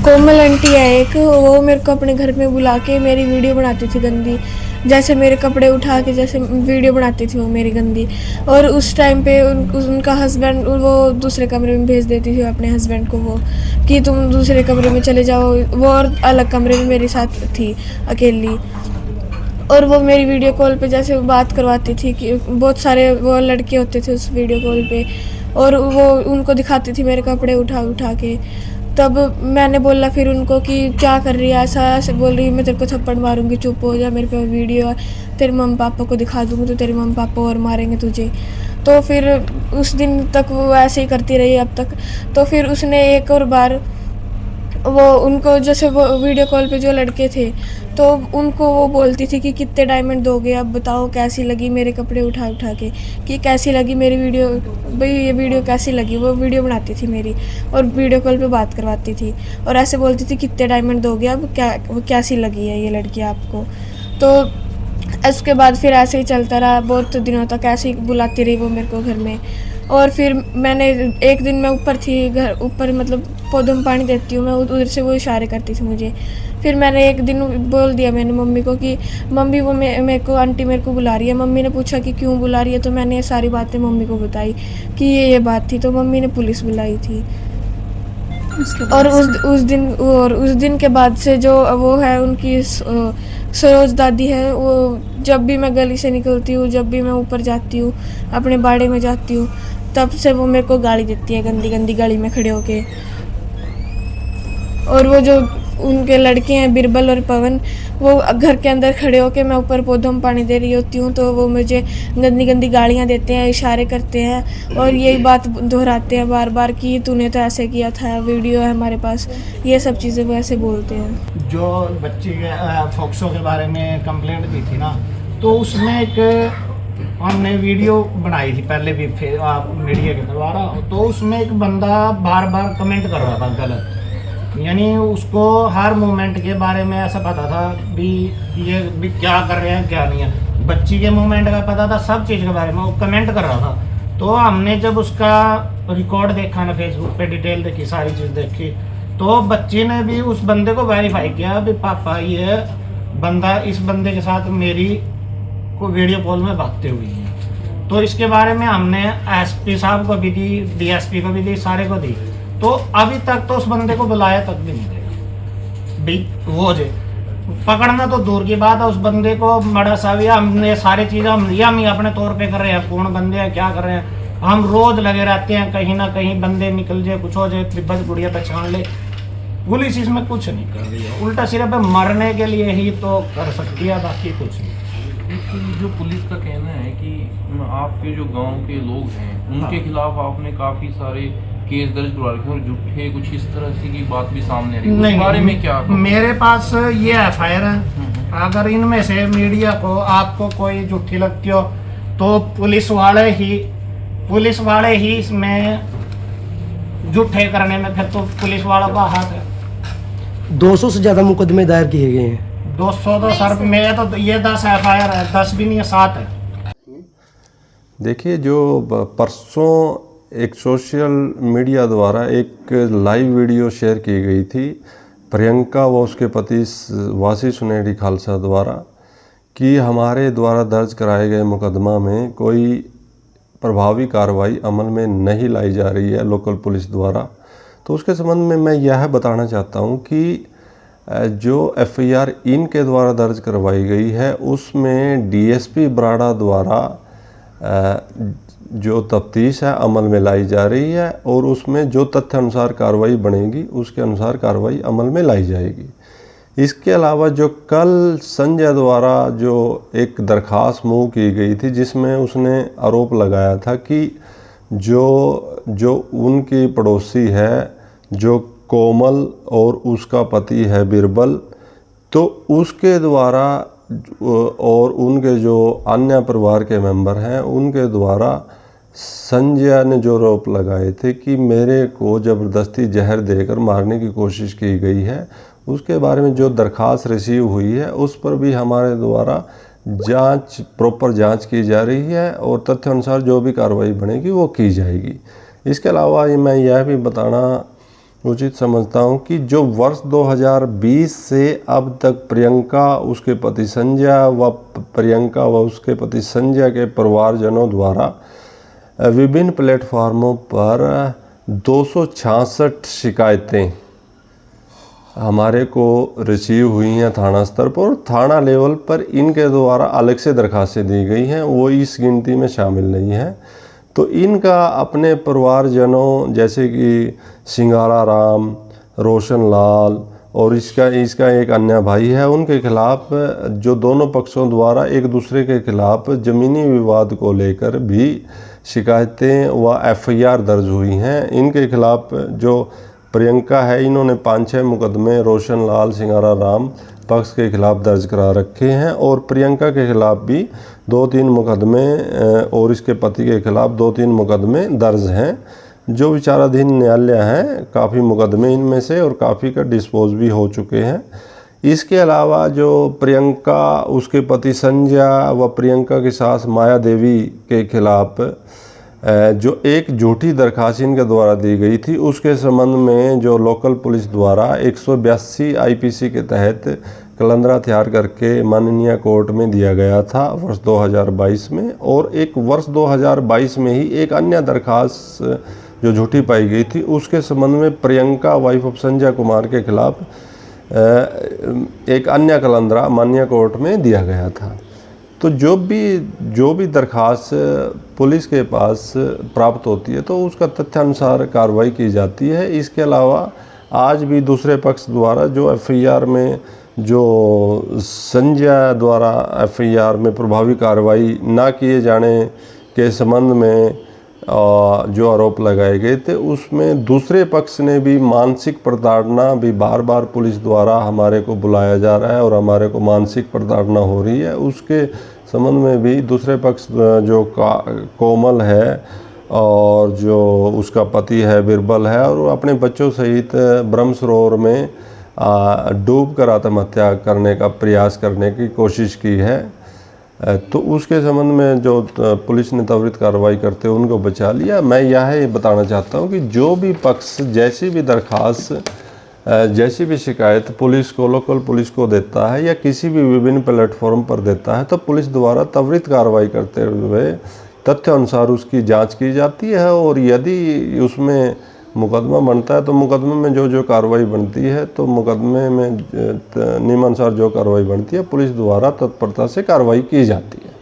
कोमल aunty है एक, वो मेरे को अपने घर में बुला के मेरी वीडियो बनाती थी गंदी, जैसे मेरे कपड़े उठा के जैसे वीडियो बनाती थी वो मेरी गंदी। और उस टाइम पे उनका हस्बैंड वो दूसरे कमरे में भेज देती थी अपने हस्बैंड को, वो कि तुम दूसरे कमरे में चले जाओ। वो और अलग कमरे में मेरे साथ थी अकेली, और वो मेरी वीडियो कॉल पे जैसे बात करवाती थी कि बहुत सारे वो लड़के होते थे उस वीडियो कॉल पे, और वो उनको दिखाती थी मेरे कपड़े उठा उठा के। तब मैंने बोला फिर उनको कि क्या कर रही है, ऐसा ऐसे बोल रही, मैं तेरे को थप्पड़ मारूंगी, चुप हो जा, मेरे पे वीडियो है, तेरे मम्मी पापा को दिखा दूंगी तो तेरे मम्मी पापा और मारेंगे तुझे। तो फिर उस दिन तक वो ऐसे ही करती रही अब तक। तो फिर उसने एक और बार वो उनको जैसे वो वीडियो कॉल पे जो लड़के थे तो उनको वो बोलती थी कि कितने डायमंड दोगे, अब बताओ कैसी लगी मेरे कपड़े उठा उठा के, कि कैसी लगी मेरी वीडियो, भाई ये वीडियो कैसी लगी। वो वीडियो बनाती थी मेरी और वीडियो कॉल पे बात करवाती थी और ऐसे बोलती थी कितने डायमंड दोगे, अब क्या वो कैसी लगी है ये लड़की आपको। तो इसके बाद फिर ऐसे ही चलता रहा, बहुत दिनों तक ऐसे ही बुलाती रही वो मेरे को घर में। और फिर मैंने एक दिन मैं ऊपर थी, घर ऊपर मतलब पौधों में पानी देती हूँ मैं, उधर से वो इशारे करती थी मुझे। फिर मैंने एक दिन बोल दिया मैंने मम्मी को कि मम्मी वो मेरे को आंटी मेरे को बुला रही है। मम्मी ने पूछा कि क्यों बुला रही है, तो मैंने ये सारी बातें मम्मी को बताई कि ये बात थी, तो मम्मी ने पुलिस बुलाई थी। और उस दिन के बाद से जो वो है उनकी सरोज दादी है, वो जब भी मैं गली से निकलती हूँ, जब भी मैं ऊपर जाती हूँ अपने बाड़े में जाती हूँ, तब से वो मेरे को गाली देती है गंदी गंदी गली में खड़े होके। और वो जो उनके लड़के हैं बिरबल और पवन, वो घर के अंदर खड़े होके मैं ऊपर पौधों में पानी दे रही होती हूँ तो वो मुझे गंदी गंदी गालियाँ देते हैं, इशारे करते हैं और यही बात दोहराते हैं बार बार कि तूने तो ऐसे किया था, वीडियो है हमारे पास, ये सब चीज़ें वो ऐसे बोलते हैं। जो बच्ची के फोक्सो के बारे में कंप्लेंट दी थी ना, तो उसमें एक हमने वीडियो बनाई थी पहले भी मीडिया के द्वारा, तो उसमें एक बंदा बार बार कमेंट कर रहा था गलत, यानी उसको हर मोमेंट के बारे में ऐसा पता था भी ये भी क्या कर रहे हैं क्या नहीं है, बच्ची के मोमेंट का पता था, सब चीज़ के बारे में वो कमेंट कर रहा था। तो हमने जब उसका रिकॉर्ड देखा ना फेसबुक पे, डिटेल देखी, सारी चीज़ देखी, तो बच्ची ने भी उस बंदे को वेरीफाई किया भी पापा ये बंदा इस बंदे के साथ मेरी को वीडियो कॉल में बातें हुई हैं। तो इसके बारे में हमने एसपी साहब को भी दी, डीएसपी को भी दी, सारे को दी। तो अभी तक तो उस बंदे को बुलाया तक भी नहीं गया भी, वो जे पकड़ना तो दूर की बात है, उस बंदे को मड़ा सा भी हमने सारी चीज़ें हम ही अपने तौर पे कर रहे हैं, कौन बंदे हैं क्या कर रहे हैं, हम रोज लगे रहते हैं, कहीं ना कहीं बंदे निकल जाए, कुछ हो जाए, बस गुड़िया पहचान ले। पुलिस इसमें कुछ नहीं कर रही है, उल्टा सिर्फ मरने के लिए ही तो कर सकती है, बाकी कुछ नहीं। जो पुलिस का कहना है कि आपके जो गांव के लोग हैं उनके खिलाफ आपने काफी सारे केस दर्ज करवा रखे और झूठे कुछ इस तरह से की बात भी सामने आ रही है, उस बारे में क्या? मेरे पास ये एफआईआर है, अगर इनमें से मीडिया को आपको कोई झूठी लगती हो तो पुलिस वाले ही इसमें झूठे करने में, फिर तो पुलिस वालों का हाथ है। 200 से ज्यादा मुकदमे दायर किए गए हैं। 200 तो सर में तो ये 10 एफआईआर है, 10 भी नहीं है, 7 है। देखिए, जो परसों एक सोशल मीडिया द्वारा एक लाइव वीडियो शेयर की गई थी प्रियंका व उसके पति वासी सुनेडी खालसा द्वारा कि हमारे द्वारा दर्ज कराए गए मुकदमा में कोई प्रभावी कार्रवाई अमल में नहीं लाई जा रही है लोकल पुलिस द्वारा, तो उसके संबंध में मैं यह बताना चाहता हूं कि जो एफआईआर इनके द्वारा दर्ज करवाई गई है उसमें डीएसपी बराड़ा द्वारा जो तफ्तीश है अमल में लाई जा रही है और उसमें जो तथ्य अनुसार कार्रवाई बनेगी उसके अनुसार कार्रवाई अमल में लाई जाएगी। इसके अलावा जो कल संजय द्वारा जो एक दरख्वास्त मूव की गई थी जिसमें उसने आरोप लगाया था कि जो उनकी पड़ोसी है जो कोमल और उसका पति है बिरबल, तो उसके द्वारा और उनके जो अन्य परिवार के मेंबर हैं उनके द्वारा संजय ने जो आरोप लगाए थे कि मेरे को ज़बरदस्ती जहर देकर मारने की कोशिश की गई है, उसके बारे में जो दरख्वास्त रिसीव हुई है उस पर भी हमारे द्वारा प्रॉपर जांच की जा रही है और तथ्य अनुसार जो भी कार्रवाई बनेगी वो की जाएगी। इसके अलावा मैं यह भी बताना उचित समझता हूं कि जो वर्ष 2020 से अब तक प्रियंका, उसके पति संजय के परिवारजनों द्वारा विभिन्न प्लेटफार्मों पर 266 शिकायतें हमारे को रिसीव हुई हैं थाना स्तर पर, और थाना लेवल पर इनके द्वारा अलग से दरखास्तें दी गई हैं, वो इस गिनती में शामिल नहीं है। तो इनका अपने परिवारजनों जैसे कि सिंगारा राम, रोशन लाल और इसका एक अन्य भाई है, उनके खिलाफ जो दोनों पक्षों द्वारा एक दूसरे के खिलाफ ज़मीनी विवाद को लेकर भी शिकायतें व FIR दर्ज हुई हैं। इनके खिलाफ जो प्रियंका है, इन्होंने 5-6 मुकदमे रोशन लाल, सिंगारा राम पक्ष के खिलाफ दर्ज करा रखे हैं, और प्रियंका के खिलाफ भी 2-3 मुकदमे और इसके पति के खिलाफ 2-3 मुकदमे दर्ज हैं, जो विचाराधीन न्यायालय हैं। काफ़ी मुकदमे इनमें से और काफ़ी का डिस्पोज भी हो चुके हैं। इसके अलावा जो प्रियंका, उसके पति संजय व प्रियंका की सास माया देवी के खिलाफ जो एक झूठी दरखास्त इनके द्वारा दी गई थी, उसके संबंध में जो लोकल पुलिस द्वारा 182 IPC के तहत कलंदरा तैयार करके माननीय कोर्ट में दिया गया था वर्ष 2022 में, और एक वर्ष 2022 में ही एक अन्य दरखास्त जो झूठी पाई गई थी, उसके संबंध में प्रियंका वाइफ ऑफ संजय कुमार के खिलाफ एक अन्य कलंदरा माननीय कोर्ट में दिया गया था। तो जो भी दरखास्त पुलिस के पास प्राप्त होती है तो उसका तथ्यानुसार कार्रवाई की जाती है। इसके अलावा आज भी दूसरे पक्ष द्वारा जो FIR में जो संजय द्वारा FIR में प्रभावी कार्रवाई ना किए जाने के संबंध में जो आरोप लगाए गए थे, उसमें दूसरे पक्ष ने भी मानसिक प्रताड़ना भी बार बार पुलिस द्वारा हमारे को बुलाया जा रहा है और हमारे को मानसिक प्रताड़ना हो रही है, उसके संबंध में भी दूसरे पक्ष जो कोमल है और जो उसका पति है बिरबल है, और अपने बच्चों सहित ब्रह्म सरोवर में डूब कर आत्महत्या करने का प्रयास करने की कोशिश की है। तो उसके संबंध में जो पुलिस ने त्वरित कार्रवाई करते हुए उनको बचा लिया। मैं यह बताना चाहता हूं कि जो भी पक्ष जैसी भी दरखास्त, जैसी भी शिकायत पुलिस को, लोकल पुलिस को देता है या किसी भी विभिन्न प्लेटफॉर्म पर देता है, तो पुलिस द्वारा त्वरित कार्रवाई करते हुए तथ्य अनुसार उसकी जांच की जाती है, और यदि उसमें मुकदमा बनता है तो मुकदमे में जो कार्रवाई बनती है, तो मुकदमे में नियमानुसार जो कार्रवाई बनती है पुलिस द्वारा तत्परता से कार्रवाई की जाती है।